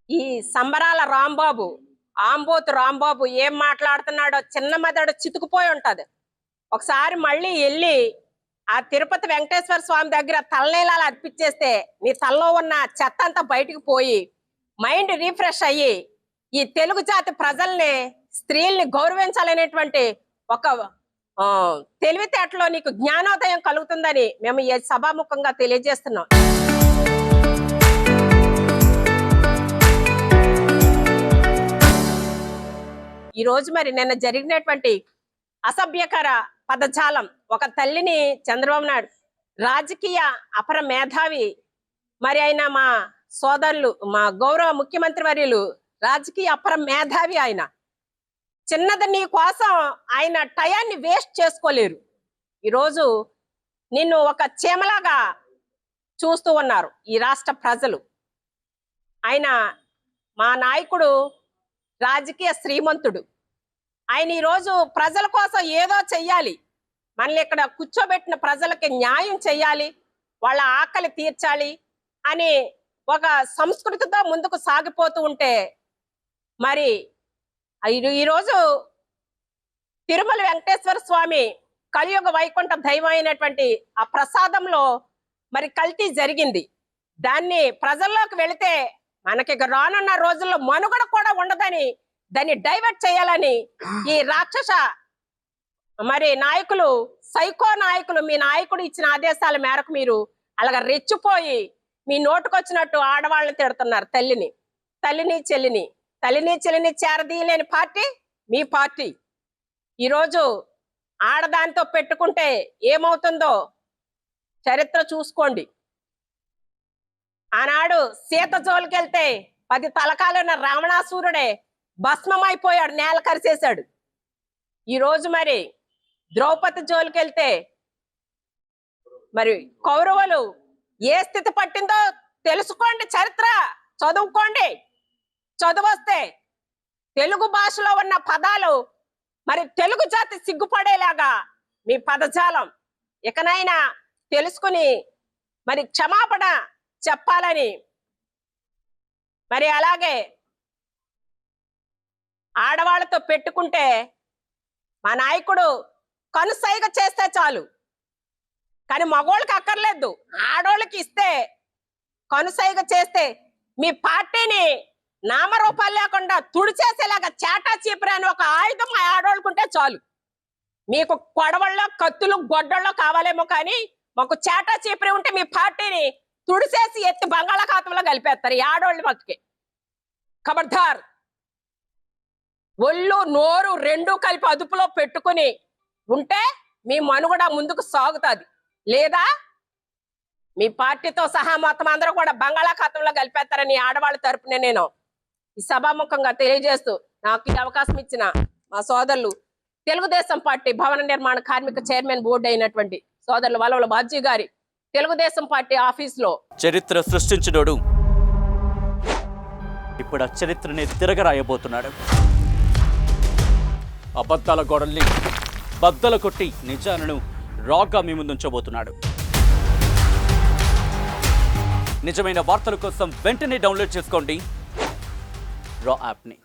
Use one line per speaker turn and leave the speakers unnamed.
ఈ సంబరాల రాంబాబు, ఆంబోతు రాంబాబు ఏం మాట్లాడుతున్నాడో చిన్న మెదడు చితుకుపోయి ఉంటది. ఒకసారి మళ్ళీ వెళ్ళి ఆ తిరుపతి వెంకటేశ్వర స్వామి దగ్గర తలనీలాలు అర్పించేస్తే నీ తలలో ఉన్న చెత్త అంతా బయటికి పోయి మైండ్ రీఫ్రెష్ అయ్యి ఈ తెలుగు జాతి ప్రజల్ని, స్త్రీల్ని గౌరవించాలనేటువంటి ఒక తెలివితేటలో నీకు జ్ఞానోదయం కలుగుతుందని మేము ఈ సభాముఖంగా తెలియజేస్తున్నాం. ఈ రోజు మరి నిన్న జరిగినటువంటి అసభ్యకర పదజాలం, ఒక తల్లిని చంద్రబాబు నాయుడు రాజకీయ అపర మేధావి, మరి ఆయన మా సోదరులు, మా గౌరవ ముఖ్యమంత్రి వర్యులు రాజకీయ అపర మేధావి, ఆయన చిన్నది నీ కోసం ఆయన టయాన్ని వేస్ట్ చేసుకోలేరు. ఈరోజు నిన్ను ఒక చీమలాగా చూస్తూ ఉన్నారు ఈ రాష్ట్ర ప్రజలు. ఆయన మా నాయకుడు రాజకీయ శ్రీమంతుడు. ఆయన ఈరోజు ప్రజల కోసం ఏదో చెయ్యాలి, మనల్ని ఇక్కడ కూర్చోబెట్టిన ప్రజలకి న్యాయం చెయ్యాలి, వాళ్ళ ఆకలి తీర్చాలి అని ఒక సంస్కృతితో ముందుకు సాగిపోతూ ఉంటే, మరి ఈరోజు తిరుమల వెంకటేశ్వర స్వామి కలియుగ వైకుంఠ దైవం అయినటువంటి ఆ ప్రసాదంలో మరి కల్తీ జరిగింది. దాన్ని ప్రజల్లోకి వెళితే మనకి రానున్న రోజుల్లో మనుగడ కూడా ఉండదని దాన్ని డైవర్ట్ చేయాలని ఈ రాక్షస మరి నాయకులు, సైకో నాయకులు, మీ నాయకుడు ఇచ్చిన ఆదేశాల మేరకు మీరు అలాగ రెచ్చిపోయి మీ నోటుకొచ్చినట్టు ఆడవాళ్ళని తిడుతున్నారు. తల్లిని చెల్లిని చేరదీయలేని పార్టీ మీ పార్టీ. ఈరోజు ఆడదానితో పెట్టుకుంటే ఏమవుతుందో చరిత్ర చూసుకోండి. ఆనాడు సీత జోలికెళ్తే 10 తలకాలున్న రావణాసురుడే భస్మమైపోయాడు, నేల కరిసేశాడు. ఈరోజు మరి ద్రౌపది జోలికెళ్తే మరి కౌరవులు ఏ స్థితి పట్టిందో తెలుసుకోండి, చరిత్ర చదువుకోండి. చదువొస్తే తెలుగు భాషలో ఉన్న పదాలు మరి తెలుగు జాతి సిగ్గుపడేలాగా మీ పదజాలం ఇకనైనా తెలుసుకుని మరి క్షమాపణ చెప్పాలని, మరి అలాగే ఆడవాళ్ళతో పెట్టుకుంటే మా నాయకుడు కనుసైగ చేస్తే చాలు, కానీ మగోళ్ళకి అక్కర్లేదు, ఆడోళ్ళకి ఇస్తే కనుసైగ చేస్తే మీ పార్టీని నామరూపాలు లేకుండా తుడిచేసేలాగా చాటా చీపురు అని ఒక ఆయుధం ఆడోళ్ళకుంటే చాలు. మీకు కొడవల్లో, కత్తులు, గొడ్డల్లో కావాలేమో, కానీ మాకు చాటా చీపురు ఉంటే మీ పార్టీని తుడిసేసి ఎత్తి బంగాళాఖాతంలో కలిపేస్తారు ఈ ఆడోళ్ళ మట్టుకి. ఖబర్దార్, ఒళ్ళు నోరు రెండు కలిపి అదుపులో పెట్టుకుని ఉంటే మీ మనుగడ ముందుకు సాగుతుంది. లేదా మీ పార్టీతో సహా మొత్తం అందరూ కూడా బంగాళాఖాతంలో కలిపేస్తారని ఆడవాళ్ళ తరపున నేను ఈ సభాముఖంగా తెలియజేస్తూ, నాకు ఈ అవకాశం ఇచ్చిన మా సోదరులు, తెలుగుదేశం పార్టీ భవన నిర్మాణ కార్మిక చైర్మన్ బోర్డు అయినటువంటి సోదరులు వలవల బాజీ గారి తెలుగుదేశం పార్టీ ఆఫీసులో
చరిత్ర సృష్టించినోడు ఇప్పుడు ఆ చరిత్రని తిరగరాయబోతున్నాడు. అబద్ధాల గోడల్ని బద్దలు కొట్టి నిజాలను రాగా మీ ముందుంచబోతున్నాడు. నిజమైన వార్తల కోసం వెంటనే డౌన్లోడ్ చేసుకోండి రా యాప్ని.